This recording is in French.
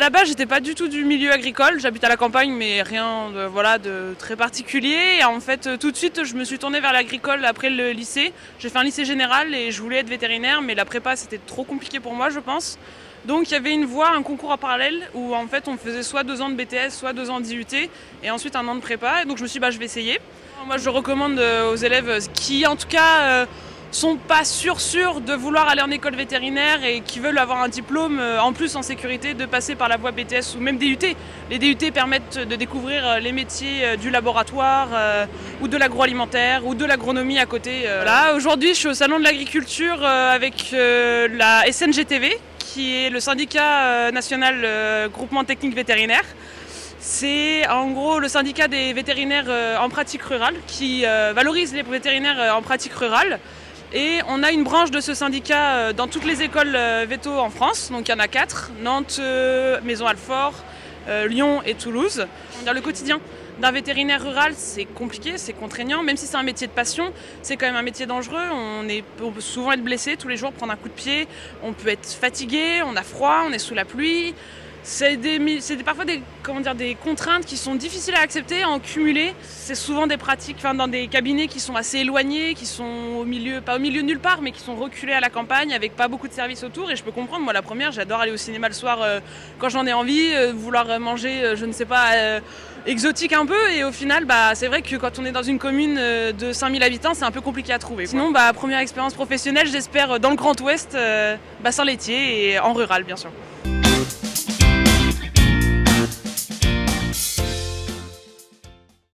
la base, j'étais pas du tout du milieu agricole. J'habite à la campagne, mais rien de, voilà, de très particulier. Et en fait, tout de suite, je me suis tournée vers l'agricole après le lycée. J'ai fait un lycée général et je voulais être vétérinaire, mais la prépa, c'était trop compliqué pour moi, je pense. Donc il y avait une voie, un concours en parallèle où en fait on faisait soit 2 ans de BTS, soit 2 ans d'IUT et ensuite 1 an de prépa. Et donc je me suis dit je vais essayer. Moi je recommande aux élèves qui en tout cas sont pas sûrs de vouloir aller en école vétérinaire et qui veulent avoir un diplôme en plus en sécurité de passer par la voie BTS ou même DUT. Les DUT permettent de découvrir les métiers du laboratoire ou de l'agroalimentaire ou de l'agronomie à côté. Là aujourd'hui je suis au salon de l'agriculture avec la SNGTV, qui est le syndicat national groupement technique vétérinaire. C'est en gros le syndicat des vétérinaires en pratique rurale qui valorise les vétérinaires en pratique rurale. Et on a une branche de ce syndicat dans toutes les écoles véto en France. Donc il y en a 4, Nantes, Maison-Alfort, Lyon et Toulouse. Dans le quotidien d'un vétérinaire rural, c'est compliqué, c'est contraignant, même si c'est un métier de passion, c'est quand même un métier dangereux. On peut souvent être blessé tous les jours, prendre un coup de pied, on peut être fatigué, on a froid, on est sous la pluie. C'est parfois des contraintes qui sont difficiles à accepter, à en cumuler. C'est souvent des pratiques dans des cabinets qui sont assez éloignés, qui sont pas au milieu de nulle part, mais qui sont reculés à la campagne avec pas beaucoup de services autour. Et je peux comprendre, moi la première, j'adore aller au cinéma le soir quand j'en ai envie, vouloir manger, je ne sais pas, exotique un peu. Et au final, c'est vrai que quand on est dans une commune de 5000 habitants, c'est un peu compliqué à trouver. Sinon, première expérience professionnelle, j'espère dans le Grand Ouest, bassin laitier et en rural bien sûr.